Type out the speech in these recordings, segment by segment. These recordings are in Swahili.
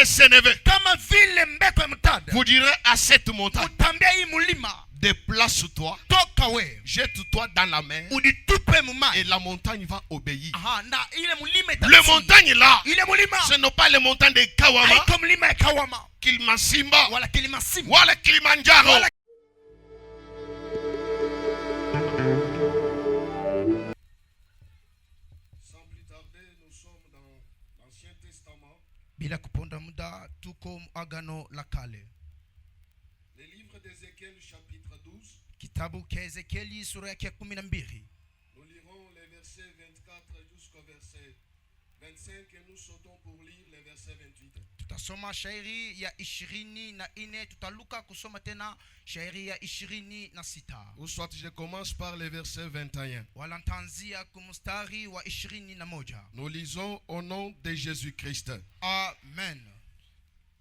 le Sénévé, kama vile mbeko ya mtada, vous direz à cette montagne, utambia hii mulima, déplace-toi, toka we, jette-toi dans la mer, uditupe mumai, et la montagne va obéir. aha, na ile mulima Le montagne là, ile mulima, ce n'est pas les montagnes de Kawama, haiko mulima ya Kawama, Kilimansimba, wala Kilimansimba, wala Kilimanjaro. wala Sans plus tarder, nous sommes dans l'Ancien Testament. bila kuponda muda tuko agano la kale, Le livre d'Ézéchiel chapitre 12. kitabu cha Ezekieli sura yake 12. Nous lirons les versets 24 jusqu'au verset 25 et nous sautons pour lire les versets 28. Tutasoma shairi ya 24, tutaluka kusoma tena shairi ya 26. Ou soit je commence par les versets 21. Wala ntaanzia kumstari wa 21. Nous lisons au nom de Jésus-Christ. Amen.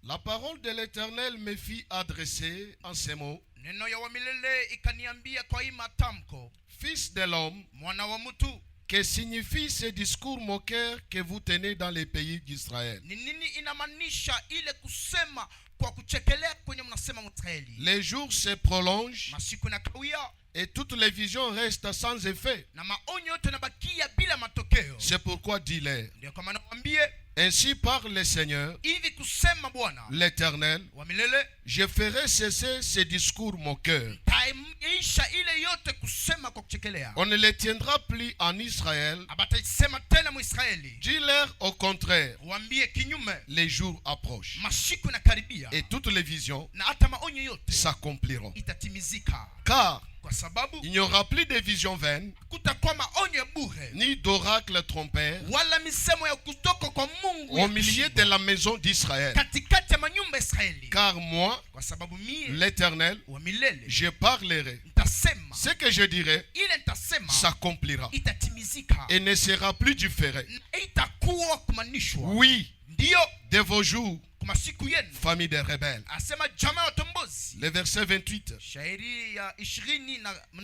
La parole de l'Éternel me fit adresser en ces mots. Neno ya wamilele ikaniambia kwa hii matamko, Fils de l'homme, mwana wa mtu, que signifie ce discours moqueur que vous tenez dans les pays d'Israël? ni nini inamaanisha ile kusema kwa kuchekelea kwenye mnasema Israeli? Les jours se prolongent Masiku na kawia et toutes les visions restent sans effet. na maonyo yote yanabakia bila matokeo. C'est pourquoi dis-leur, Ndio kwa maana waambie ainsi parle le Seigneur, hivi kusema Bwana l'Éternel, wa milele, je ferai cesser ces discours moqueurs. taisha ile yote kusema kwa kuchekelea. On ne les tiendra plus en Israël. Abatasema tena Mwisraeli. Dis-leur au contraire, Waambie kinyume, les jours approchent masiku inakaribia et toutes les visions na hata maonyo yote s'accompliront. itatimizika, Car kwa sababu il n'y aura plus de visions vaines, kutakuwa maonyo ya bure ni d'oracles trompeurs wala misemo ya kutoka kwa Mungu au ya milieu kushindwa de la maison d'Israël. katikati ya manyumba ya Israeli. Car moi, Kwa sababu mie l'Éternel, wa milele je parlerai. nitasema, Ce que je dirai ile nitasema s'accomplira itatimizika et ne sera plus différé. na itakuwa kumanishwa. Oui, Ndiyo de vos jours, kwa masiku yenu, famille des rebelles. asema jamaa ya watombozi. Le verset 28. Shairi ya 28.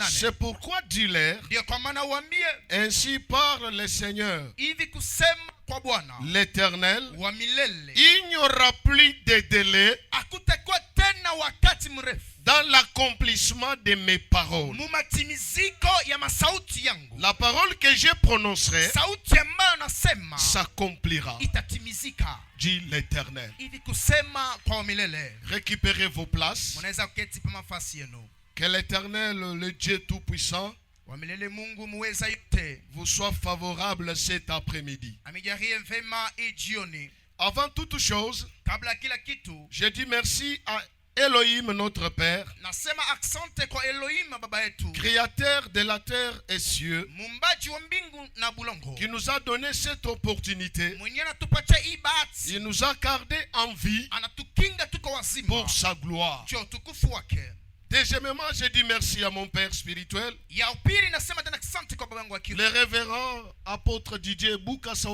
C'est pourquoi dis-leur, Ndiyo kwa maana uambie ainsi parle le Seigneur, hivi kusema kwa Bwana l'Éternel, wa milele, il n'y aura plus de délai hakutakuwa tena wakati mrefu dans l'accomplissement de mes paroles. mumatimiziko ya masauti yangu. La parole que je prononcerai Sauti ambayo nasema s'accomplira, itatimizika, dit l'Éternel. hivi kusema kwa wa milele. Récupérez vos places. Mnaweza kuketi pa mafasi yenu. Que l'Éternel, le Dieu Tout-Puissant, Wa milele Mungu muweza yote vous soit favorable cet après-midi. amijalie mvema hii jioni. Avant toute chose, Kabla kila kitu, je dis merci à Elohim, notre Père, nasema aksante kwa Elohim baba yetu, créateur de la terre et cieux, muumbaji wa mbingu na bulongo, qui nous a donné cette opportunité. mwenye anatupatia hii bahati, Il nous a gardé en vie anatukinga tuko wazima pour sa gloire. cho utukufu wake. Deuxièmement, je dis merci à mon Père spirituel, Ya upili nasema tena asante kwa baba yangu wa le kiroho, révérend apôtre Didier Bukasa,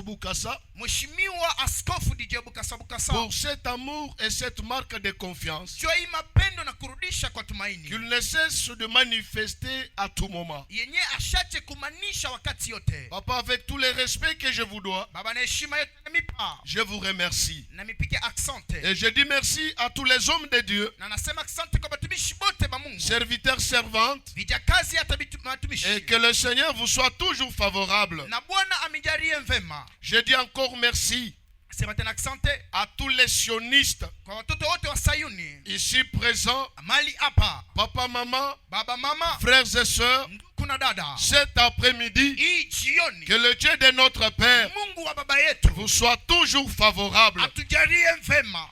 Mheshimiwa Askofu DJ Bukasa Bukasa, pour cet amour et cette marque de confiance cho hii mapendo na kurudisha kwa tumaini qu'il ne cesse de manifester à tout moment. yenye ashache kumanisha wakati yote. Papa, avec tout le respect que je vous dois, Baba na heshima yote namipa, je vous remercie. namipike aksante, Et je dis merci à tous les hommes de Dieu, na nasema asante kwa batumishi bote ba Mungu, serviteurs, servantes, vijakazi hata et matumishi, que le Seigneur vous soit toujours favorable. na Bwana amijalie mvema. Je dis encore merci Sema tena asante à tous les sionistes kwa watoto wote wa Sayuni ici présents, mali hapa, papa, maman, baba mama, frères et sœurs, ndugu na dada. cet après-midi, Hii jioni que le Dieu de notre Père Mungu wa baba yetu vous soit toujours favorable. atujalie mvema.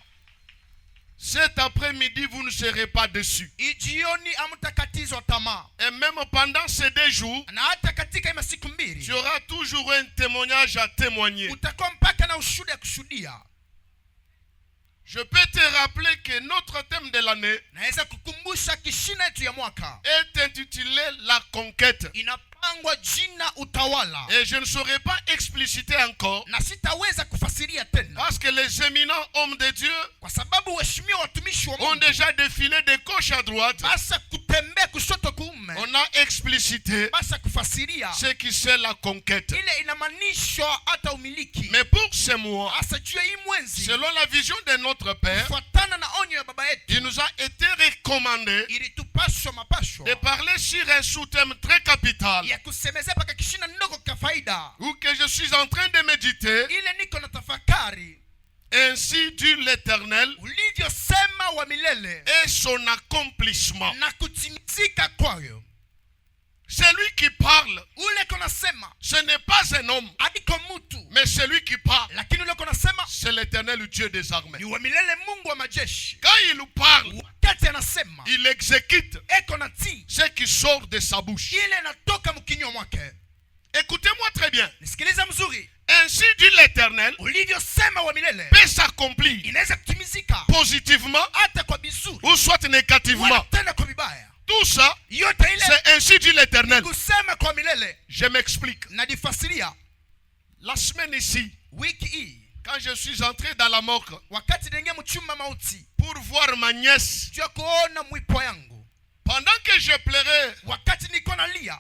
Cet après-midi, vous ne serez pas déçus. Hii jioni amtakatizwa tamaa, Et même pendant ces 2 jours, na hata katika hii masiku tu mbili auras toujours un témoignage à témoigner. utakuwa mpaka na ushuhuda ya kushuhudia. Je peux te rappeler que notre thème de l'année Naweza kukumbusha kishina yetu ya mwaka est intitulé La Conquête. inapangwa jina utawala, Et je ne saurais pas expliciter encore na sitaweza kufasiria tena parce que les éminents hommes de Dieu kwa sababu waheshimiwa watumishi wa ont Mungu déjà défilé de gauche à droite hasa kutembea kushoto kuume mitume on a explicité basa kufasiria ce qui c'est la conquête. ile inamanishwa hata umiliki. Mais pour ce mois, Asa juu ya hii mwenzi selon la vision de notre Père, kufuatana na onyo ya baba yetu il nous a été recommandé ilitupashwa mapashwa de parler sur un sous-thème très capital, ya kusemezea paka kishina ndogo ka faida ou que je suis en train de méditer. ile niko na tafakari. Ainsi dit l'Éternel Ulivyosema wa milele et son accomplissement. na kutimizika kwayo. Celui qui parle, Ule konasema ce n'est pas un homme, adiko mutu, mais celui qui parle, lakini ule konasema c'est l'Éternel Dieu des armées. ni wa milele, Mungu wa majeshi. Quand il parle, Wakati anasema il exécute eko na tii ce qui sort de sa bouche. ile natoka mkinywa mwake. Écoutez-moi très bien. Nisikiliza mzuri. Ainsi dit l'Éternel, Ulivyosema wa milele peut s'accomplir inaweza kutimizika positivement hata kwa bizuri ou soit wala négativement. tena kwa vibaya. Tout ça, Yote ile c'est ainsi dit l'Éternel. kusema kwa milele. Je m'explique. Nadifasiria. La semaine ici, Wiki hii quand je suis entré dans la morgue wakati nengia mchumba mauti pour voir ma nièce, jua kuona mwipo yangu, pendant que je pleurais, wakati niko nalia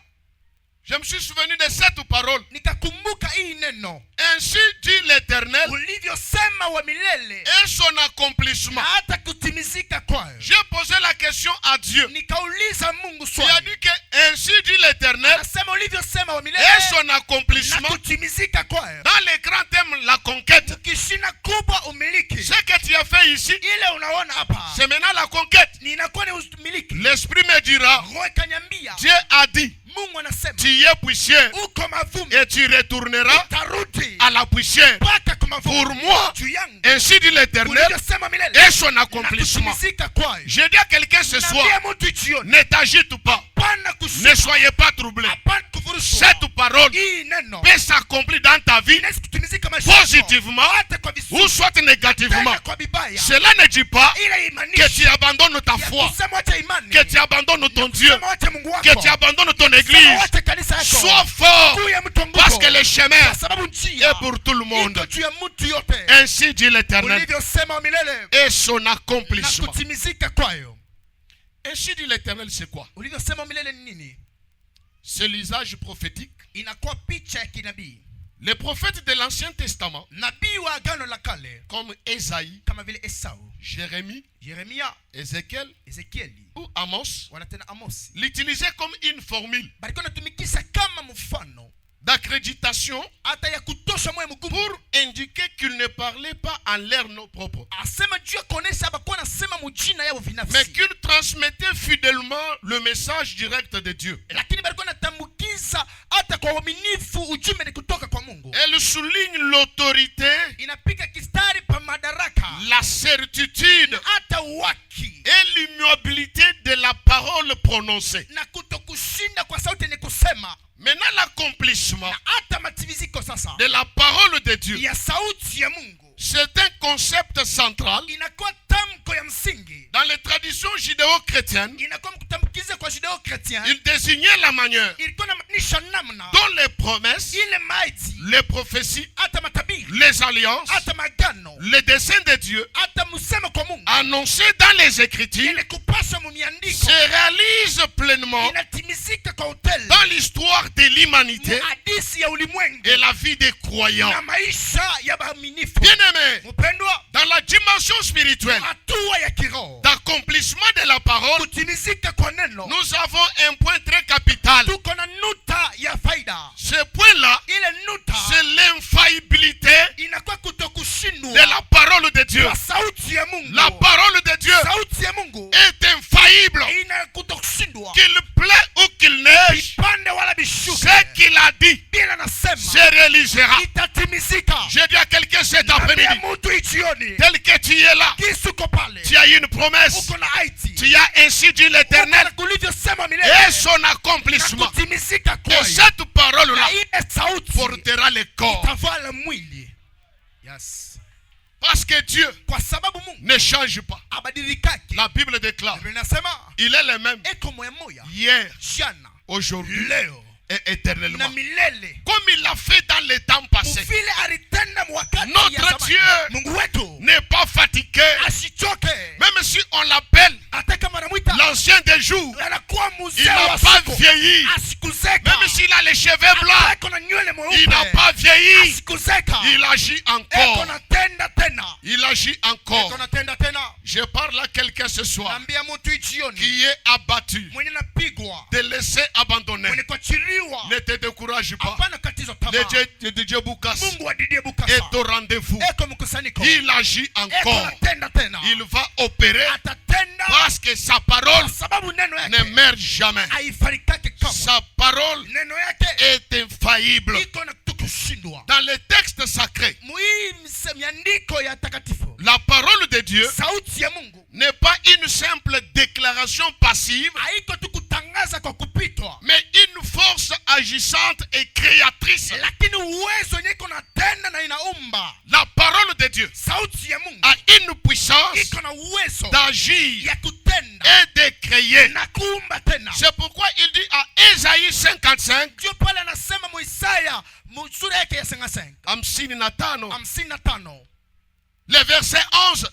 je me suis souvenu de cette parole. nikakumbuka hii neno. Ainsi dit l'Éternel Ulivyosema wa milele et son accomplissement. na hata kutimizika kwayo. J'ai posé la question à Dieu. Nikauliza Mungu Il a swali. dit que ainsi dit l'Éternel Anasema ulivyosema wa milele et son na accomplissement. kutimizika kwayo. Dans les grands thèmes, la conquête. Kishina kubwa umiliki. Ce que tu as fait ici, Ile unaona hapa c'est maintenant la conquête. ni inakuwa ni umiliki. L'Esprit me dira, Roho ikaniambia, Dieu a dit, Mungu anasema tu es poussière uko mavumbi, et tu retourneras tarudi à la poussière. mpaka kwa mavumbi. Pour moi, Juu yangu ainsi dit l'Éternel ulivyosema milele et son na accomplissement. kutimizika kwayo. Je dis à quelqu'un ce soir, Naambia mtu jioni, ne t'agite pas, hapana ne kushuka, soyez pas troublé. hapana kufurushwa. Cette parole Hii neno peut s'accomplir dans ta vie inaweza kutimizika maisha yako, positivement hata kwa vizuri, ou soit négativement. tena kwa vibaya. Cela ne dit pas Ile que imanishi tu abandonnes ta ya foi, kusema wacha imani, que tu abandonnes ton Dieu, kusema wacha Mungu wako, que tu abandonnes ton kusema église. wacha kanisa yako. Sois fort Juu ya mtongogo, parce que le chemin kwa sababu njia est pour tout le monde. iko juu ya mtu yote. Ainsi dit l'Éternel Ulivyosema milele et son na accomplissement. kutimizika kwayo. Ainsi dit l'Éternel, c'est quoi? Ulivyosema milele ni nini? C'est l'usage prophétique. Inakuwa picha ya kinabii. Les prophètes de l'Ancien Testament, Nabii wa Agano la Kale comme Esaïe, kama vile Esau, Jérémie, Yeremia, Ézéchiel Ezekieli ou Amos, wala tena Amosi l'utilisaient comme une formule balikuwa natumikisha kama mfano d'accréditation hata ya kutosha moyo mgumu pour indiquer qu'ils ne parlaient pas en leur nom propre, asema juu ya kuonesha hapakuwa nasema mujina yao mais binafsi, qu'ils transmettaient fidèlement le message direct de Dieu. lakini balikuwa natambukiza hata kwa uaminifu ujumbe ni kutoka kwa Mungu. Elle souligne l'autorité, Inapiga kistari pa madaraka la certitude hata uwaki et l'immuabilité de la parole prononcée. na kutokushinda kwa sauti ni kusema. Maintenant, l'accomplissement Na hata matimiziko sasa de la parole de Dieu, ya sauti ya Mungu c'est un concept central inakuwa tamko ya msingi, dans les traditions judéo-chrétiennes. inakuwa mkutambukiza kwa judeo chrétien. Il désignait la manière Ilikuwa namaanisha namna dont les promesses, ile maiti les prophéties, hata matabiri les alliances, hata magano les desseins de Dieu hata msemo kwa Mungu annoncés dans les Écritures ile kupasha mumiandiko se réalisent pleinement inatimizika kwa utele dans l'histoire de l'humanité hadisi ya ulimwengu et la vie des croyants. na maisha ya baaminifu. Bien-aimés, Mpendwa, dans la dimension spirituelle hatua ya kiroho d'accomplissement de la parole, kutimizika kwa neno, nous avons un point très capital. tuko na nuta ya faida. Ce point-là, Ile nuta c'est l'infaillibilité inakuwa kutokushindwa de la parole de Dieu. kwa sauti ya Mungu. La parole de Dieu Sauti ya Mungu est infaillible. ina kutokushindwa Qu'il plaît ou qu'il neige, ipande wala bishuke. ce qu'il a dit Bila nasema se réalisera. itatimizika. Je dis à quelqu'un cet Naambia après-midi, mtu ijioni tel que tu es là, kisi uko pale tu as une promesse. uko na haiti Tu as ainsi dit l'Éternel kulivyosema et milele son na accomplissement. kutimizika Et kwayo. cette Na parole-là ile sauti portera le corps. itavala mwili. Yes. Parce que Dieu Kwa sababu Mungu ne change pas. abadilikaki. La Bible déclare, Biblia inasema il est le même eko moya moya hier, jana aujourd'hui leo et éternellement. na milele. Comme il l'a fait dans les temps passés. Vile alitenda wakati ya Notre zamani. Dieu Mungu wetu n'est pas fatigué. asichoke. Même si on l'appelle Hata kama anamuita l'ancien des jours, anakuwa il mzee n'a wa pas siku. vieilli. Asikuzeka. Même s'il a les cheveux blancs, Ako na nywele il n'a mweupe. pas vieilli. Asikuzeka. Il agit Eko encore. natenda tena. Il agit encore. Eko natenda tena. Je parle à quelqu'un ce soir Naambia mtu jioni qui est abattu, mwenye napigwa, de laisser abandonner. mwenye kuachiliwa. Ne te décourage pas. Hapana katizo Le tamaa. Dieu de Dieu Boukas Mungu wa Didier est Bukasa. au rendez-vous. Eko mkusanyiko. Il agit Eko encore. natenda tena. Il va opérer Atatenda parce que sa parole kwa sababu neno ne yake meurt jamais. haifarikake kamwe. Sa parole Neno yake est infaillible. iko na kutokushindwa. Dans les textes sacrés, Miandiko ya takatifu, la parole de Dieu sauti ya Mungu n'est pas une simple déclaration passive, haiko tu kutangaza kwa kupitwa, mais une force agissante et créatrice. lakini uwezo yenye iko natenda na inaumba. La parole de Dieu Sauti ya Mungu a une puissance iko na uwezo d'agir ya kutenda et de créer. na kuumba tena. C'est pourquoi il dit à Ésaïe 55, Ndio pale anasema Isaya sura yake ya 55 55 le verset 11,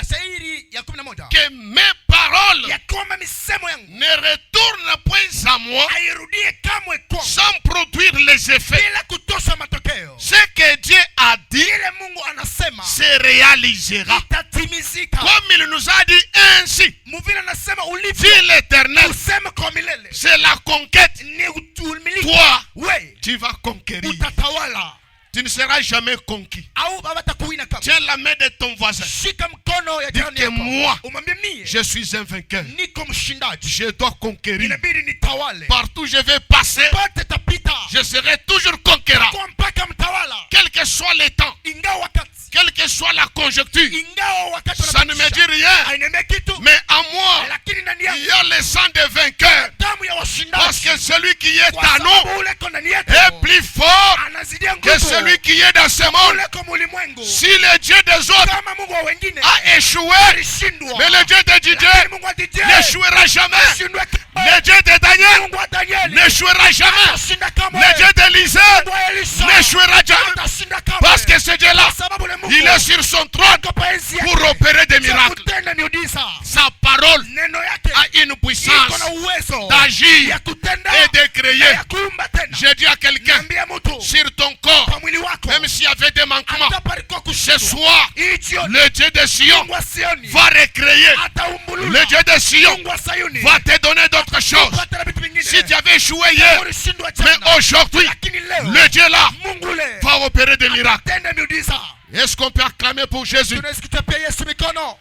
shairi ya 11, que mes paroles ya kwamba misemo yangu ne retournent point à moi hairudie kamwe kwangu sans produire les effets. bila kutosha matokeo. Ce que Dieu a dit Ile Mungu anasema se réalisera. itatimizika. Comme il nous a dit ainsi, Muvile anasema dit ulivyo l'Éternel, useme kwa milele. c'est la conquête. Ni umiliki. Toi, We tu vas conquérir. utatawala Tu ne seras jamais conquis. au hawatakuwina kama. Tiens la main de ton voisin. Shika mkono ya Dis jirani que yako. moi, Umwambie mie je suis un vainqueur. niko mshindaji. Je dois conquérir. Inabidi nitawale. Partout où je vais passer, Pote tapita. je serai toujours conquérant. Kwa mpaka mtawala. Quel que soit le temps, Ingawa wakati. quelle que soit la conjoncture, Ingawa wakati ça ne me dit wanapitisha. rien. Hainiambia kitu. Mais à moi, Lakini ndani il yangu y a le sang des vainqueurs. damu ya Parce washindaji. que celui qui est Kwa à nous sababu ule ko ndani yetu est plus fort anazidia que nguvu. celui qui est dans ce monde. Ule ko mulimwengu. Si le Dieu des autres Kama Mungu wa wengine a échoué, alishindwa. mais le Dieu de Lakini Didier Mungu wa Didier n'échouera jamais. alishindwa Le Dieu de Daniel Mungu wa Danieli n'échouera jamais. atashinda kamwe. Le Dieu d'Élisée Mungu wa Elisha n'échouera jamais. atashinda kamwe. Parce que ce Dieu-là, Kwa sababu ule Mungu il est sur son trône ako pa enzi yake. pour opérer des Cha miracles. kutenda miujiza. Sa parole Neno yake a une iko puissance na uwezo d'agir ya kutenda et de na créer. ya kuumba tena. Je dis à quelqu'un, Niambia mtu sur ton corps, kwa mwili wako même s'il y avait des manquements, hata palikuwa ce kushindwa. soir, Hii jioni le Dieu de Sion Mungu wa Sioni va recréer. ataumbulula. Le Dieu de Sion Mungu wa Sayuni va te donner d'autres choses. atapata na vitu vingine. Si tu avais échoué hier, Ulishindwa mais jana. aujourd'hui, Lakini leo le Dieu là Mungu ule va opérer des miracles. atenda miujiza. Est-ce qu'on peut acclamer pour Jésus? Tunaweza kutapia Yesu mikono.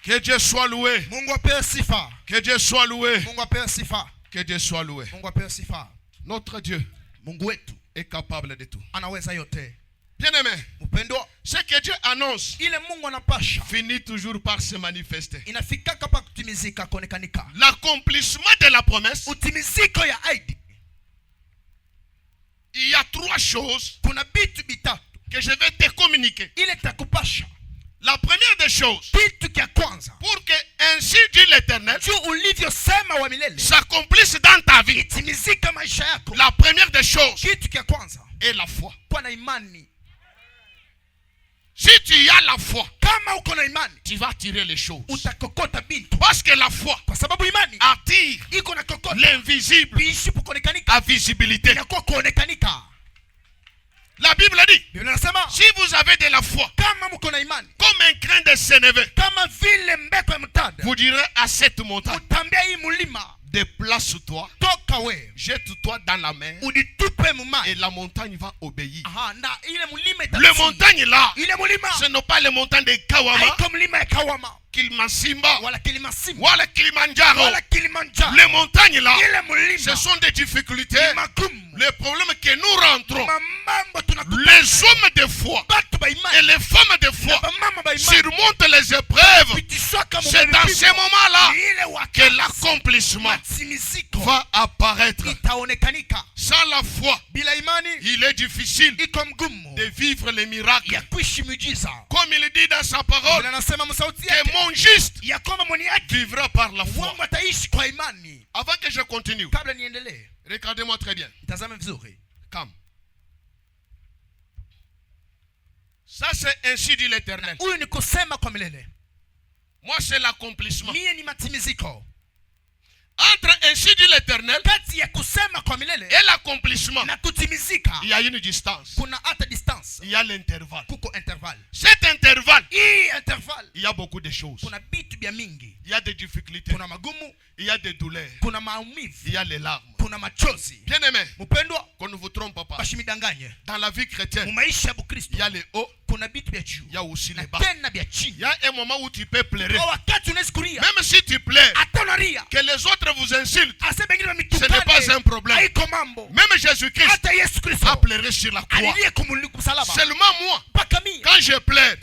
Que Dieu soit loué. Mungu apewe sifa. Que Dieu soit loué. Mungu apewe sifa. Que Dieu soit loué. Mungu apewe sifa. Notre Dieu Mungu wetu est capable de tout. anaweza yote. Bien-aimé, Mpendwa, ce que Dieu annonce ile Mungu anapasha finit toujours par se manifester. inafikaka pa kutimizika kuonekanika. L'accomplissement de la promesse, Utimiziko ya ahadi. il y a trois choses Kuna vitu vitatu que je vais te communiquer. ile takupasha. La première des choses, Kitu kia kwanza, pour que ainsi dit l'Éternel juu ulivyosema wa milele s'accomplisse dans ta vie, itimizika maisha yako. la première des choses Kitu kia kwanza, est la foi. kuwa na imani. Si tu as la foi, Kama uko na imani tu vas tirer les choses. utakokota bintu, Parce que la foi kwa sababu imani attire iko na kokota l'invisible bishi kuonekanika, à visibilité. inakuwa kuonekanika. La Bible dit, Biblia inasema si vous avez de la foi, kama mko na imani, comme un grain de sénévé, kama vile mbeko ya mtanda, vous direz à cette montagne, utambia hii mulima, déplace-toi, toka we jette-toi dans la mer, unitupe mumai. et la montagne va obéir. Aha, na ile mulima Le itatii. montagne là, Ile mulima ce n'est pas le montagne de Kawama, haiko mlima ya Kawama Kilimansimba, wala Kilimasimba wala Kilimanjaro. wala Kilimanjaro. Les montagnes là, Ile ce mulima sont des difficultés. ni magumu. Le problème que nous rentrons, les hommes de foi et les femmes de foi surmontent les épreuves. C'est dans ces moments-là que l'accomplissement va apparaître. Sans la foi, il est difficile de vivre les miracles. Comme il dit dans sa parole, que mon juste vivra par la foi. Avant que je continue, regardez-moi très bien. Comme. Ça c'est ainsi dit l'Éternel. Moi c'est l'accomplissement. Entre ainsi dit l'Éternel et l'accomplissement, il y a une distance. Il y a l'intervalle. Cet intervalle, il y a beaucoup de choses. Il y a des difficultés. Il y a des douleurs. Il y a les larmes. Bien aimé, qu'on ne vous trompe pas. Dans la vie chrétienne, il y a les hauts. Il y a aussi les bas. Il y a un moment où tu peux pleurer. Même si tu pleures, que les autres vous insultent, ce n'est pas un problème. Même Jésus-Christ a pleuré sur la croix. Seulement moi, quand je pleure,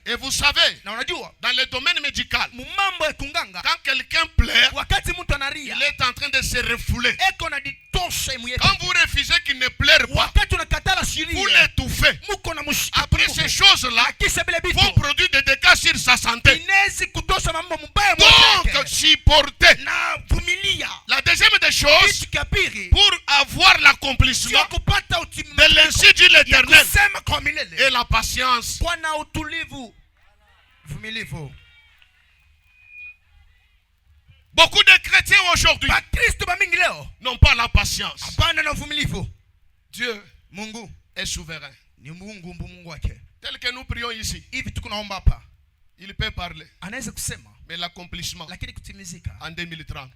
et vous savez, dans le domaine médical, quand quelqu'un pleure, il est en train de se refouler. Quand vous refusez qu'il ne pleure pas, vous l'étouffez. Après ces choses-là vont produire des dégâts sur sa santé. Donc, supporter. La deuxième des choses, pour avoir l'accomplissement de l'ainsi dit l'Éternel, et la patience. Beaucoup de chrétiens aujourd'hui n'ont pas la patience. Dieu est souverain. Tel que nous prions ici, il peut parler. Mais l'accomplissement en 2030,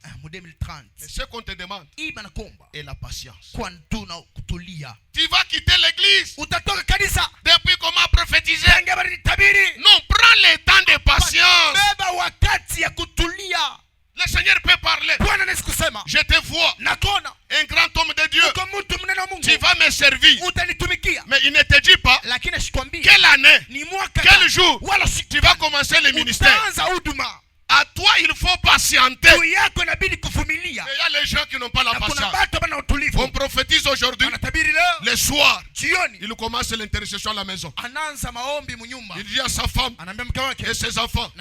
c'est ce qu'on te demande. Et la patience. Tu vas quitter l'église depuis qu'on m'a prophétisé. Non, prends le temps de patience. Le Seigneur peut parler. Je te vois, un grand homme de Dieu. Tu vas me servir. Mais il ne te dit pas quelle année, quel jour tu vas commencer le ministère. À toi, il faut patienter. Il y a les gens qui n'ont pas la patience. On prophétise aujourd'hui. Le soir, il commence l'intercession à la maison. Il dit à sa femme et ses enfants,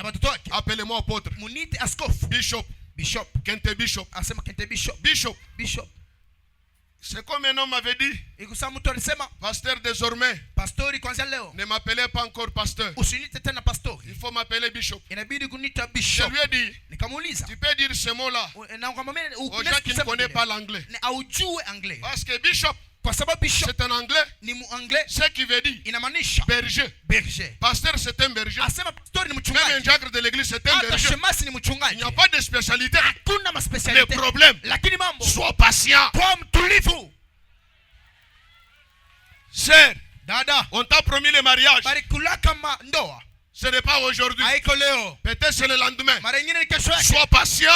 appelez-moi apôtre, bishop, Kente Bishop. Bishop. C'est comme un homme m'avait dit, pasteur désormais, ne m'appelez pas encore pasteur. Il faut m'appeler bishop. Je lui ai dit, tu peux dire ce mot-là aux gens qui ne connaissent pas l'anglais. Parce que bishop, c'est un anglais, ce qui veut dire berger. Pasteur, c'est un berger. Même un diacre de l'église, c'est un berger. Il n'y a pas de spécialité. Le problème, sois patient. Sœur, on t'a promis le mariage. Ce n'est pas aujourd'hui. Peut-être c'est le lendemain. Sois patient.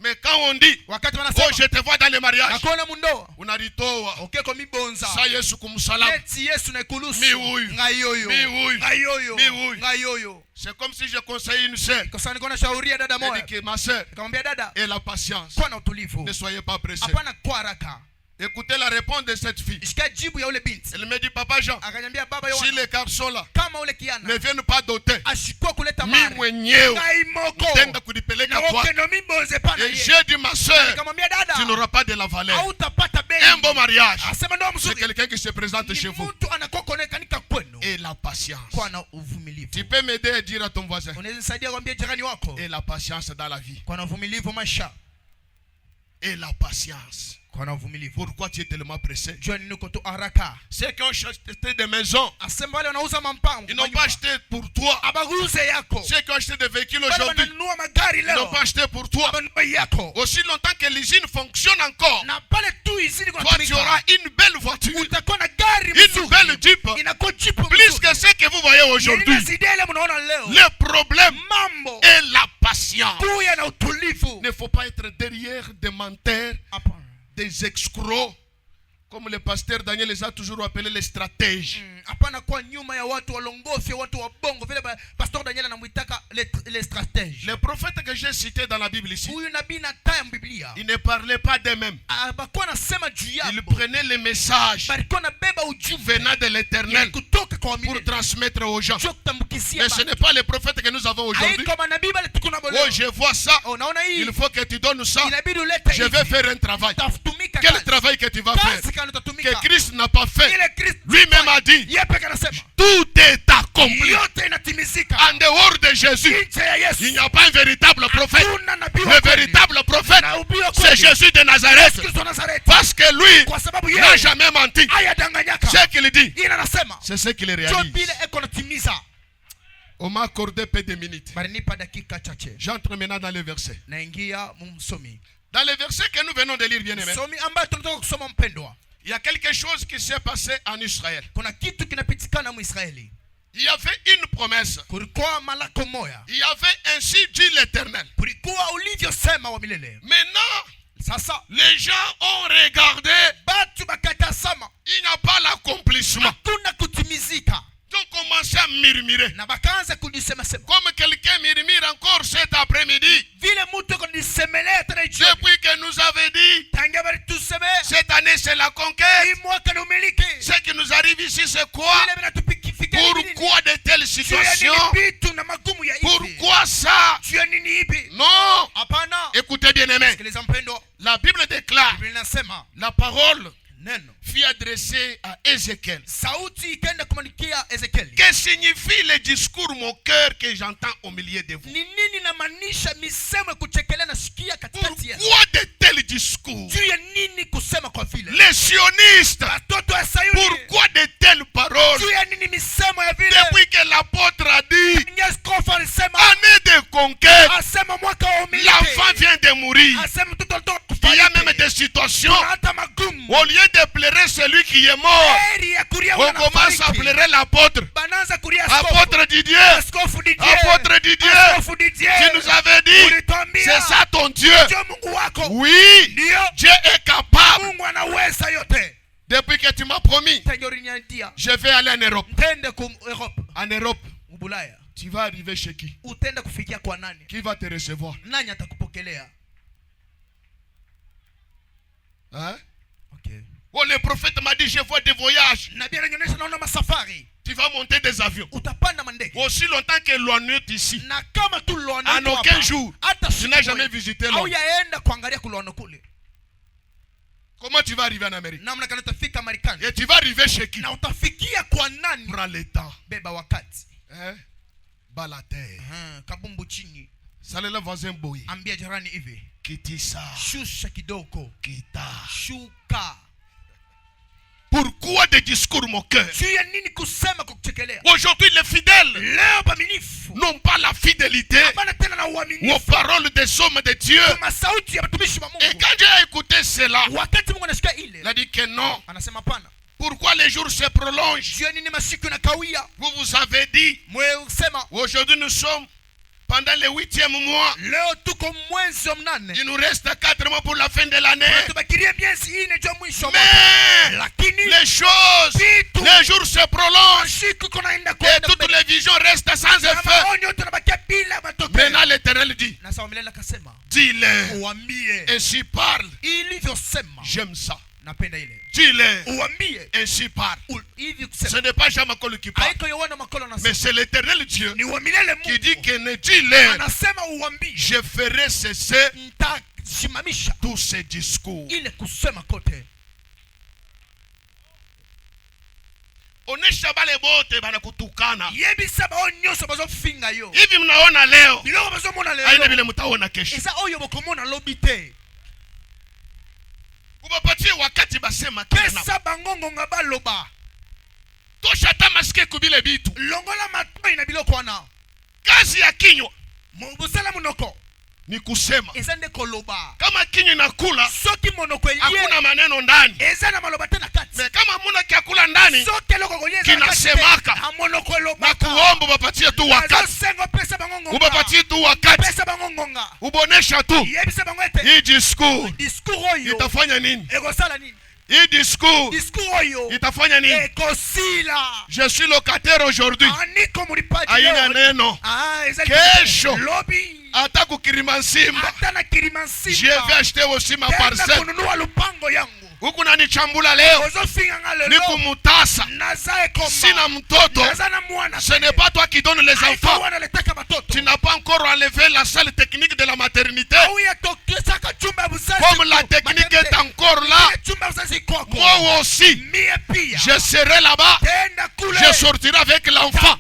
Mais quand on dit, oh je te vois dans le mariage, on a dit, ça Yesu kumsalama. C'est comme si je conseillais une sœur. Elle dit que ma sœur, et la patience. Ne soyez pas pressés. Écoutez la réponse de cette fille. Elle me dit, Papa Jean, si les garçons là ne viennent pas doter, et j'ai dit, ma soeur, tu n'auras pas de la valeur. Un bon mariage, c'est quelqu'un qui se présente chez vous. Et la patience. Tu peux m'aider à dire à ton voisin. Et la patience dans la vie. Et la patience. Pourquoi tu es tellement pressé? Ceux qui ont acheté des maisons, ils n'ont pas acheté pour toi. Ceux qui ont acheté des véhicules aujourd'hui, ils n'ont pas acheté pour toi. Aussi longtemps que l'usine fonctionne encore, toi tu auras une belle voiture, une belle Jeep, plus que ce que vous voyez aujourd'hui. Le problème est la patience. Il ne faut pas être derrière des menteurs, des escrocs, comme le pasteur Daniel les a toujours appelés les stratèges. Hapana kwa nyuma ya watu walongofi, watu wa bongo vile pasteur Daniel anamuitaka les stratèges. Les prophètes que j'ai cités dans la Bible ici, Huyu nabii na taya Biblia, ils ne parlaient pas d'eux-mêmes. Bakuwa nasema juu yao. Ils prenaient les messages Barikuwa na beba ujumbe venant de l'Éternel kutoka kwa pour transmettre aux gens. kutambukizia. Mais ce n'est pas les prophètes que nous avons aujourd'hui. Haiko manabii bali tuko na Oh, je vois ça. Unaona hii? Il faut que tu donnes ça. Inabidi ulete Je vais faire un travail. tafutumika. Quel travail que tu vas faire utatumika? que Christ n'a pas fait? Ile Kristo Lui-même a dit, yeye pekee anasema tout est accompli. yote inatimizika. En dehors de Jésus, Nje ya Yesu il n'y a pas un véritable prophète. hakuna nabii wa Le kweli. véritable prophète, Na ubii wa c'est kweli Jésus de Nazareth. Kristo wa Nazareti. Parce que lui Kwa sababu n'a yeye jamais menti. hayadanganyaka. Ce qu'il dit, Yeye anasema c'est ce qu'il jo réalise. bila eko natimiza. On m'a accordé peu de minutes. Barinipa dakika chache. J'entre maintenant dans le verset. Naingia msomi. Dans le verset que nous venons de lire, bien aimé, Somi ambayo tunataka kusoma mpendwa. il y a quelque chose qui s'est passé en Israël. Kuna kitu kinapitikana Mwisraeli. Il y avait une promesse. Kulikuwa malako moya. Il y avait ainsi dit l'Éternel. Kulikuwa ulivyosema wa milele. Maintenant, Sasa les gens ont regardé. batu bakatazama. Il n'y a pas l'accomplissement. Hakuna kutimizika. Ils ont commencé à murmurer. Na bakaanza kujisema sema. Comme quelqu'un murmure encore cet après-midi. Vile mtu kunisemelea tena jioni. Depuis que nous avait dit, Tangia bali tuseme. cette année c'est la conquête. Hii mwaka ni umiliki. Ce qui nous arrive ici c'est quoi? Vile vinatupikifika nini? Pourquoi de telles Juu ya situations? nini vitu na magumu ya hivi? Pourquoi ça? Juu ya nini hivi? Non. Hapana. Écoutez bien aimé. Sikiliza mpendwa. La Bible déclare, Biblia inasema la parole neno fut adressée à Ézéchiel. sauti ikaenda kumanikia Ezekieli. Que signifie le discours moqueur que j'entends au milieu de vous? Ni nini inamaanisha misemo kuchekelea na sikia katikati ya? Pourquoi de tels discours? Juu ya nini kusema kwa vile? Les sionistes, Watoto wa Sayuni. pourquoi de telles paroles? Juu ya nini misemo ya vile? Depuis que l'apôtre a dit, Nyaskofa alisema année de conquête, asema mwaka wa umiliki. l'enfant vient de mourir. Asema mtoto alitoka Il y a kufariki. même des situations, Kuna hata magumu. au lieu de pleurer celui qui est mort, Heri ya kulia on commence à wanafariki. pleurer l'apôtre. Banaanza kulia askofu. Apôtre Didier, Askofu Didier. apôtre Didier, Askofu Didier. tu nous avais dit, Ulituambia. c'est ça ton Dieu. Ndio Mungu wako. Oui, Ndio. Dieu est capable. Mungu anaweza yote. Depuis que tu m'as promis, Tayorinyania. je vais aller en Europe. Tende ku Europe. En Europe, Ubulaya. tu vas arriver chez qui? Utenda kufikia kwa nani? Qui va te recevoir? Nani atakupokelea? Hein? Okay. Oh, le prophète m'a dit, je vois des voyages. Nabii ananionyesha naona masafari. Tu vas monter des avions. Utapanda mandege. Aussi longtemps que l'on est ici, Na kama tu loano en aucun jour, tu n'as jamais visité au Londres. yaenda kuangalia kuloano kule. Comment tu vas arriver en Amérique? Namna kana utafika Marekani. Et tu vas arriver chez qui? Na utafikia kwa nani? Prends le temps. Beba wakati. Hein? Bas la terre. Kabumbu chini. Salela voisin boy. Ambia jirani hivi. Kitisa. Shusha kidogo. Kita. Shuka. Pourquoi des discours moqueurs? Juu ya nini kusema kwa kuchekelea? Aujourd'hui, les fidèles Leo baminifu. n'ont pas la fidélité Hapana tena na aux uaminifu. paroles des hommes de Dieu. Kwa sauti ya watumishi wa Et Mungu. quand Dieu a écouté cela, Wakati Mungu anashika ile. il a dit que non. Anasema hapana. Pourquoi les jours se prolongent? Juu ya nini masiku na kawia? Vous vous avez dit, Mwesema aujourd'hui nous sommes pendant le 8e mois. leo tuko mwezi wa mnane. Il nous reste 4 mois pour la fin de l'année. Tubakiria miezi 4 juu mwisho wa mwaka. Mais Lakini les choses, vitu les jours se prolongent masiku kunaenda et kwenda. toutes les visions restent sans effet. Maonyo tunabakia bila matokeo. Maintenant l'Éternel dit, Na sawa milele akasema, dis-le, uambie ainsi parle. ilivyosema. J'aime ça. Napenda ile. Dis-le, Uambie ainsi parle. hivi Ce kusema. n'est pas Jean Makolo qui parle, Haiko Yohana Makolo mais anasema. c'est l'Éternel Dieu Ni wa milele qui dit Mungu. que ne dis-le, Anasema uambie. je ferai cesser Nitasimamisha tous ces discours. ile kusema kote. Onesha bale bote banakutukana. Yebisa baonyoso bazofinga yo. Hivi mnaona leo, Biloko bazomona haina leo. vile mtaona kesho. Eza oyo bokomona lobi te. Ubapatie wakati basema kila na. Pesa bangongo nga baloba. Tosha tamasike kubile bitu. Longola matoi na biloko wana. Kazi ya kinywa Mubusala munoko. ni kusema. ezande koloba. Kama kinywa inakula, soki monoko eliye, hakuna maneno ndani. ezana maloba tena kati. Me kama muna kiakula ndani, soki eloko koliye kinasemaka. na monoko eloba. Na kuomba bapatie tu wakati. sengo pesa bangongo. Ubapatie tu wakati. Pesa bangongo. Ubonesha tu. Yebisa bango ete. Hii discours oyo itafanya nini? Egosala nini? Hii discours oyo itafanya nini? Ekosila. Je suis locataire aujourd'hui. Aniko mulipaji. Aina neno. Kesho. Lobi. Ata kukirima nsimba. Ata na kirima nsimba. Je vais acheter aussi ma parcelle. Kununua lupango yangu. Huku na nichambula leo. Niku mutasa. Sina mtoto. Ce n'est pas toi qui donne les enfants. Tu n'as pas encore enlevé la salle technique de la maternité. Comme la technique est encore là, moi aussi, je serai là-bas. Je sortirai avec l'enfant.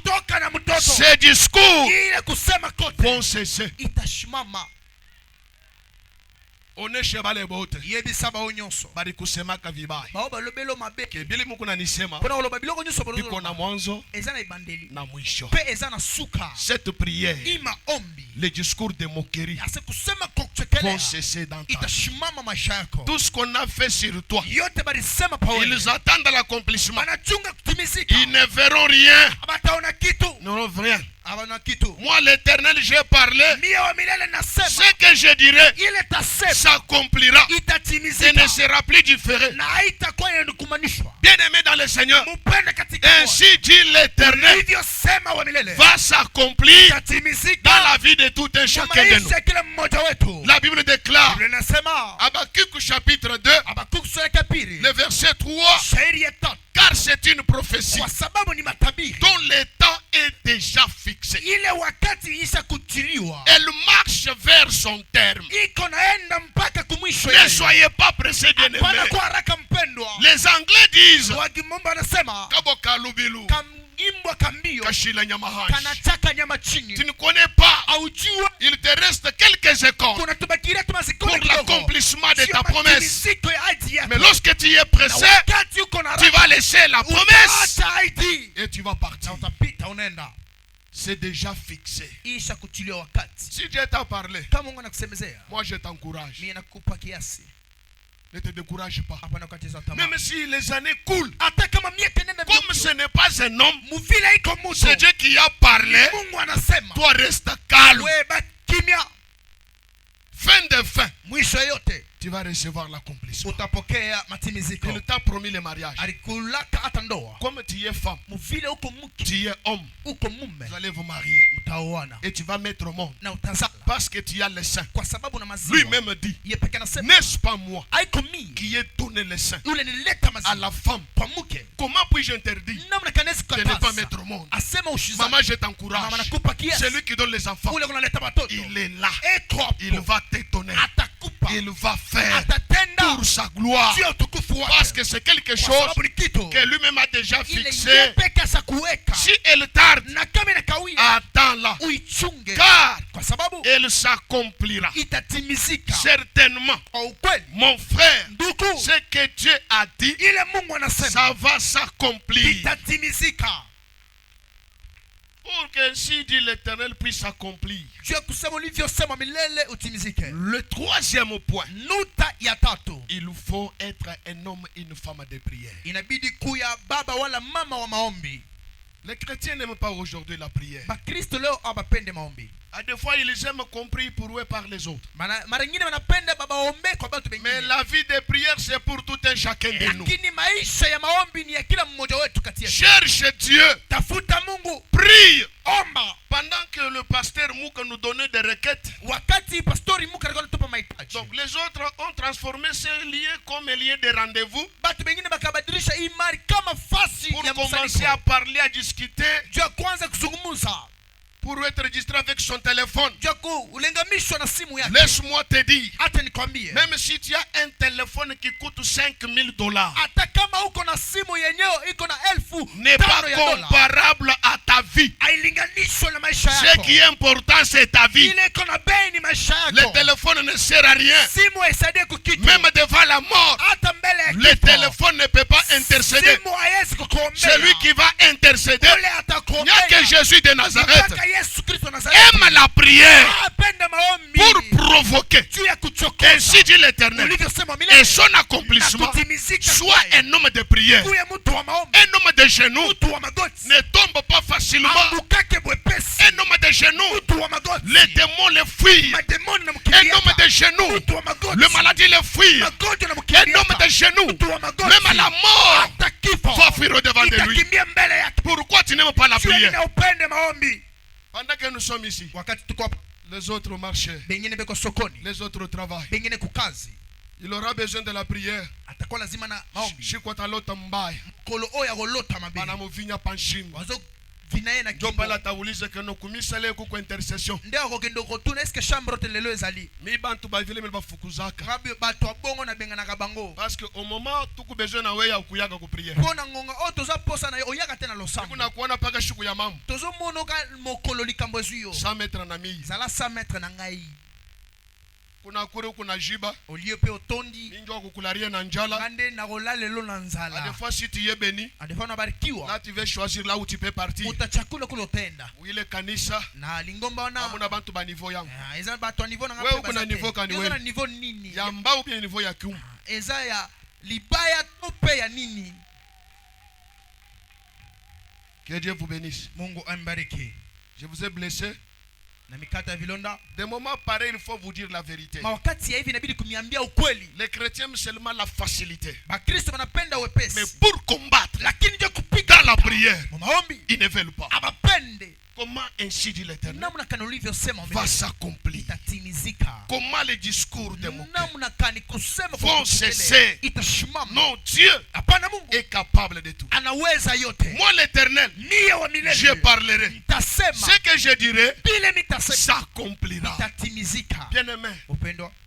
Ce discours vont cesser. Oneshe bale bote yebisa ba onyonso bali kusemaka vibaya baoba lobelo mabeke kebili muku na nisema pona oloba biloko nyonso biko na mwanzo ezana ibandeli na mwisho pe ezana suka. Cette prière, ima ombi, les discours de moquerie ase kusema kokuchekele vont cesser d'entendre. itashimama maisha yako. Tout ce qu'on a fait sur toi, yote balisema pa wewe, ils attendent l'accomplissement. banachunga kutimizika. Ils ne verront rien. Abataona kitu. Non, rien. Moi l'Éternel, j'ai parlé. Ce que je dirai s'accomplira. Ce ne sera plus différent. Bien aimé dans le Seigneur, ainsi dit l'Éternel, va s'accomplir dans la vie de tout un chacun de nous. La Bible déclare, Habakkuk chapitre 2, le verset 3, car c'est une prophétie dont le temps est déjà fixé. Elle marche vers son terme. Ne soyez pas pressés, bien-aimés. Les Anglais disent tu ne connais pas. Il te reste quelques secondes pour l'accomplissement de ta promesse. Mais lorsque tu es pressé, tu vas laisser la promesse et tu vas partir. C'est déjà fixé. Si Dieu t'a parlé, moi je t'encourage. Ne te décourage pas. Même si les années coulent, comme ce n'est pas un homme, c'est Dieu qui a parlé. Toi reste calme. Fin de fin, tu vas recevoir l'accomplissement. Il t'a promis le mariage. Comme tu es femme, tu es homme, vous allez vous marier. Et tu vas mettre au monde. Parce que tu as le sein. Lui-même dit, n'est-ce pas moi qui ai donné le sein à la femme? Comment puis-je interdire de ne pas mettre au monde? Maman, je t'encourage. Celui qui donne les enfants, il est là. Il va t'étonner. Il va faire pour sa gloire. Parce que c'est quelque chose que lui-même a déjà fixé. Si elle tarde, attends-la. Car elle s'accomplira. Certainement, mon frère, ce que Dieu a dit, ça va s'accomplir. Pour qu'ainsi dit l'Éternel puisse s'accomplir. Le troisième point, il faut être un homme et une femme de prière. Les chrétiens n'aiment pas aujourd'hui la prière. À des fois, ils aiment compris pour eux par les autres. Mais la vie de prière, c'est pour tout un chacun de nous. Cherche Dieu. Prie. Pendant que le pasteur Mouka nous donnait des requêtes, donc les autres ont transformé ces liens comme un lien de rendez-vous pour commencer à parler, à discuter, pour être distrait avec son téléphone. Laisse-moi te dire, même si tu as un téléphone qui coûte $5,000, n'est pas comparable à ta vie. Ce qui est important, c'est ta vie. Le téléphone ne sert à rien. Même devant la mort, le téléphone ne peut pas intercéder. Celui qui va intercéder, il n'y a que Jésus de Nazareth aime la prière pour provoquer. Ainsi dit l'Éternel. Et son accomplissement soit un homme de prière. Un homme de genoux ne tombe pas facilement. Un homme de genoux, les démons les fuient. Un homme de genoux, le maladie les fuit. Un homme de genoux, même la mort va fuir au-devant de lui. Pourquoi tu n'aimes pas la prière? Pendant que nous sommes ici, les autres marchaient, les autres travaillent. Il aura besoin de la prière. Jopala taulize que no kumisale kuko intercession. Ndio akogendo kotuna eske chambre telelo ezali. Mi bantu ba vile mi ba fukuzaka. Rabi bato abongo na benga na kabango. Parce que au moment tuku besoin na weya kuyaga ku prière. Pona ngonga o toza posa na oyaka tena losambo. Kuna kuona paka shiku ya mamu. Tozo mono ka mokolo likambo ezuyo. 100 mètres na mi. Zala 100 mètres na ngai. Kuna kure kuna jiba. Au lieu pe otondi. Ninjo kukularia na njala. Ngande na rola lelo na nzala. Des fois si tu es béni. Des fois na barikiwa. Là tu veux choisir là où tu peux partir. Utachakula kulotenda. Ile kanisa. Na lingomba wana. Amuna bantu ba niveau yangu. Eza bato niveau na ngapi. Wewe kuna niveau kani wewe? Eza na niveau nini? Ya mbao bien niveau ya kiumu. Eza ya libaya tope ya nini? Que Dieu vous bénisse. Mungu ambariki. Je vous ai blessé. Des moments pareils, il faut vous dire la vérité. Les chrétiens aiment seulement la facilité. Mais pour combattre dans la prière, ils ne veulent pas. Comment ainsi dit l'Éternel va s'accomplir? Comment les discours de mon cœur vont cesser? Non, Dieu est capable de tout. Moi l'Éternel, je parlerai. Ce que je dirai s'accomplira. Bien-aimé,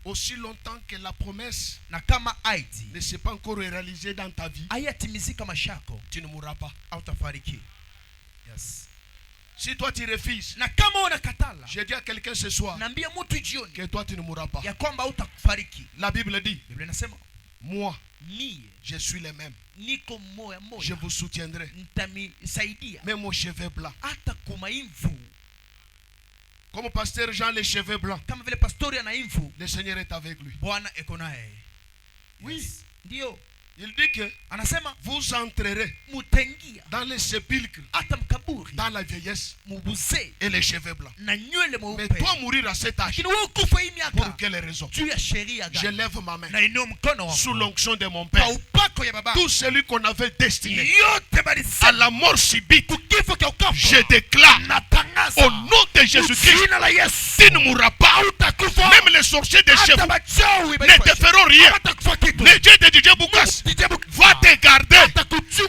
aussi longtemps que la promesse ne s'est pas encore réalisée dans ta vie, tu ne mourras pas. Yes. Si toi tu refuses, je dis à quelqu'un ce soir que toi tu ne mourras pas. La Bible dit, moi je suis le même. Je vous soutiendrai. Mais mon cheveu blanc. Comme pasteur Jean les cheveux blancs, le Seigneur est avec lui. Oui. Il dit que vous entrerez dans les sépulcres, dans la vieillesse et les cheveux blancs. Mais toi mourir à cet âge, pour quelle raison? Je lève ma main sous l'onction de mon Père. Tout celui qu'on avait destiné à la mort subite, je déclare au nom de Jésus-Christ, tu ne mourras pas. Même les sorciers des cheveux ne te feront rien. Le Dieu de DJ Boukas va te garder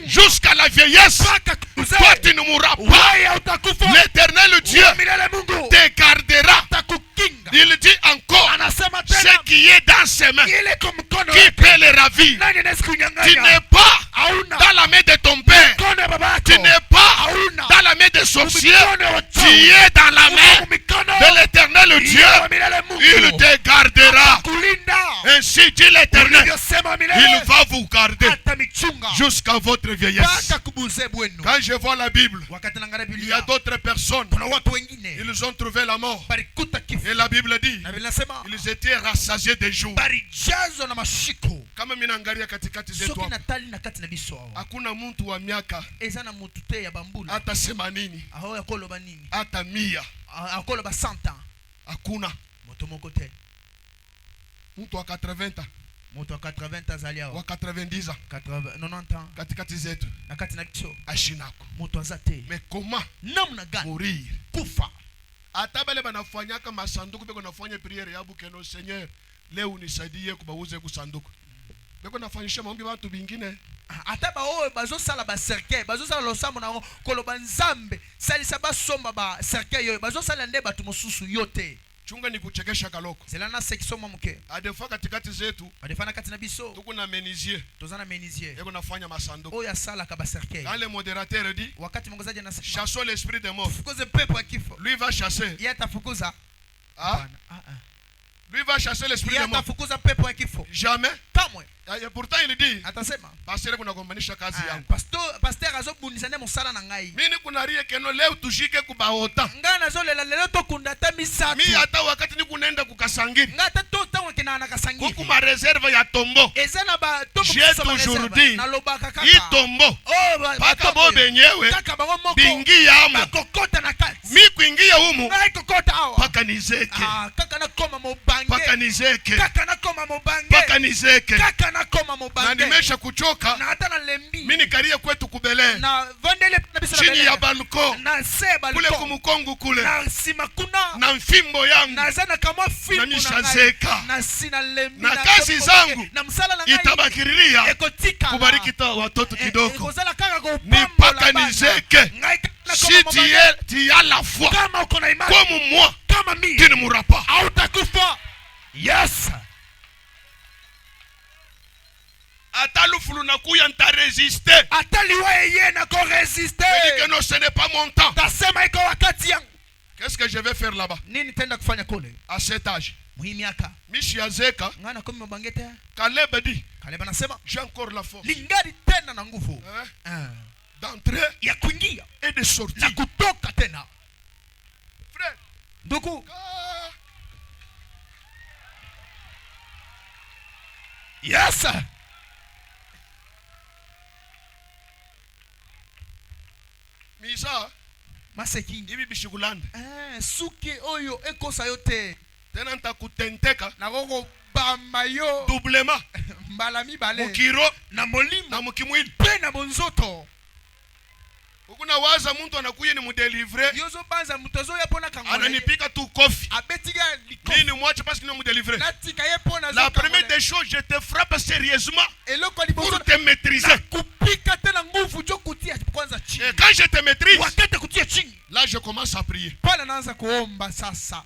jusqu'à la vieillesse. Toi tu ne mourras pas. L'Éternel Dieu te gardera. Il dit encore, ce qui est dans ses mains, qui peut les ravir. Tu n'es pas dans la main de ton père. Tu n'es pas dans la main des sorciers. Tu es dans la main de l'Éternel Dieu. Il te gardera. Ainsi dit l'Éternel, il va vous garder jusqu'à votre vieillesse. Quand je vois la Bible, il y a d'autres personnes, ils ont trouvé la mort. Et la Bible dit, ils étaient rassasiés des jours. Kama minangalia katikati zetu hakuna mtu wa miaka atasema nini, hata 100 hakuna mtu wa 80 azalia wa 90 ans 90 ans katikati zetu ashinako mtu azate. Mais comment namna gani mourir kufa? Hata bale banafanyaka masanduku beko nafanya priere ya bukeno, Seigneur leo unisaidie kubauze kusanduku. Beko nafanyisha maombi watu bingine. Ata ba o bazo sala ba cercueil, bazo sala losambo na koloba nzambe, salisa ba somba ba cercueil yo, bazo sala nde batu mosusu yote. Chunga ni kuchekesha kaloko. Selana sekisoma mke. Adefa katikati zetu. Adefana katina biso. Tuko na menisier. Tozana menisier. Yeko nafanya masanduku. Oya sala ka ba cercueil. Dans le modérateur dit, wakati mongozaji anasema, chassons l'esprit des morts. Fukuze pepo ya kifo. Lui va chasser. Yeye atafukuza. Ah? Lui va chasser l'esprit de mort. Atafukuza pepo ya kifo. Jamais. Kamwe. Et pourtant il dit, atasema pasteur kuna gombanisha kazi yangu. Pasteur azobundisa ne musala na ngai. Mimi kuna rie keno leo tushike kubaota. Nga nazolela lelo to kunda ta misatu. Mimi hata wakati ni kunaenda kukasangiri. Nga ta to ta wakina na kasangiri. Kuku ma reserve ya tombo. Ezana ba tombo aujourd'hui. Na lobaka kaka. Hii tombo. Oh paka bo benyewe. Kaka bango moko. Bingi yamo. Bakokota na kati. Mimi kuingia humu. Ngai kokota hawa. Paka nizeke. Kaka na koma mobange. Paka nizeke. Kaka na koma mobange. Paka nizeke. Kaka na koma mobange. Na nimesha kuchoka. Na hata na lembi. Mimi nikaria kwetu kubele. Na vandele na bisa chini ya balko. Na se balko. Kule kumukongo kule. Na sima kuna. Na mfimbo yangu. Na zana kama fimbo na nishazeka. Na sina lembi. Na kazi zangu. Na msala na ngai. Itabakiriria. Ekotika. Kubariki ta watoto kidogo. Ekozala kaka ko pambo. Ni paka nizeke. Si tu as la foi. Kama uko na imani. Comme moi. Kama mimi. Tu ne mourras pas. Hautakufa. Yes. Atalufulu na kuya nta résister. Ataliwa yeye na ko résister. Je dis que non, ce n'est pas mon temps. Tasema iko wakati yangu. Qu'est-ce que je vais faire là-bas? Nini tenda kufanya kule? À cet âge. Muhimiaka. Mishi azeka. Ngana komi mbangete. Caleb dit. Caleb anasema, j'ai encore la force. Lingari tena na nguvu. D'entrer ya kuingia et de sortir. Na kutoka tena. Frère. Ndugu. Yes. Misa maseki ibi bishigulande suke oyo ekosa yote tena ntakutenteka na gogo bamayo doublema mbala mibale mukiro na molimo na mukimwili pe na bonzoto. Ukuna waza muntu anakuye ni mudelivre yozo banza mutozo yapona kangole ananipika tu kofi abetiga likofi nini mwache parce que ni mudelivre natika yepona la première des choses je te frappe sérieusement pour te maîtriser kupika tena nguvu jo kutia kwanza chini. Et quand je te maîtrise wakati kutia chini là je commence à prier. Pala naanza kuomba sasa.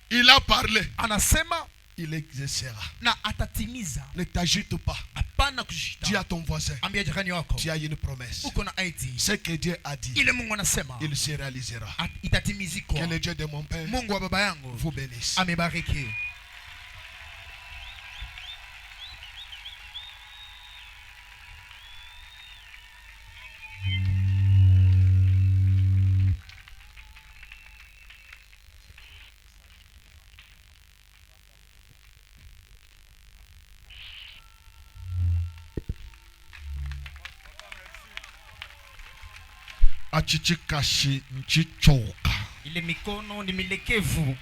Il a parlé. Anasema il exercera. Na atatimiza. Ne t'agite pas. Hapana kushita. Dis à ton voisin. Ambia jirani wako. Tu as une promesse. Uko na ahadi. Ce que Dieu a dit. Ile Mungu anasema. Il se réalisera. Itatimizika. Que le Dieu de mon père. Mungu wa baba yangu. Vous bénisse. Amebariki. Achichikashi nchichoka. Ile mikono ni milekevu.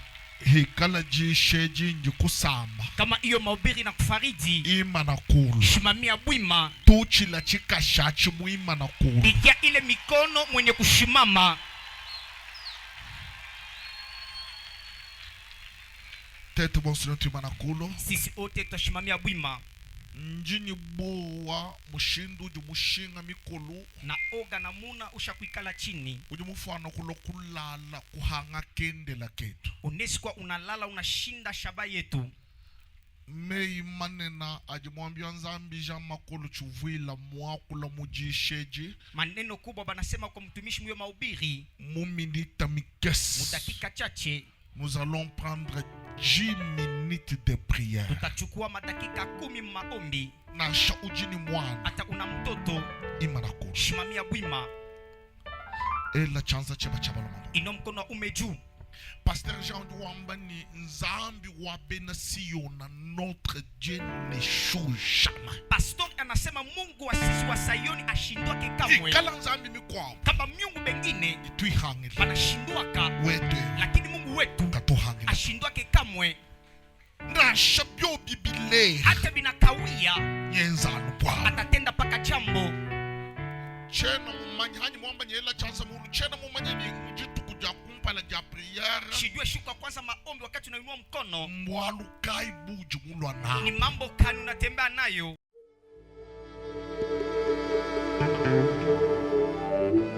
Hikala jisheji njikusamba. Kama iyo mahubiri na kufariji. Ima na kulu. Shimamia bwima. Tuchi la chikashachi muima na kulu. Ikia ile mikono mwenye kushimama. Tete bonsi tuima na kulu. Sisi ote tutashimamia bwima. Njini boa mushindu jumushinga mikulu na oga na muna ushakuikala chini ujumufana kulokulala kuhanga kende la ketu unesi kwa unalala unashinda shaba yetu mei manena ajimwambia nzambi jama kulu chuvila mwakula mujisheji maneno kubwa banasema kwa mtumishi mwe mahubiri muminita mikesi mudakika chache nous allons prendre 10 minutes de prière. Tutachukua madakika 10 maombi. Na shaujini mwana. Hata una mtoto. Imanako. Shimamia bwima. Ela chanza cheba chabalo mando. Ino mkono umeju. Pasteur Jean Douambani nzambi wabena siyo na notre Dieu ne choue jamais. Pastor anasema Mungu wa sisi wa Sayoni ashindwake kamwe. Ikala nzambi mikwao. Kama miungu bengine ituihangile. Banashindwaka. Wete. Lakini Mungu wetu katuhangile. Ashindwake kamwe. Na shabio bibile. Hata binakawia. Nyenzano bwa. Atatenda paka jambo. Chena mumanyi hanyi mwamba nyela chanza mulu. Chena mumanyi ni njitu kuja kumpala ja priere. Shidwe shuka kwanza maombi wakati unainua mkono. Mwalu kai buju mulwa na. Ni mambo kani unatembea nayo.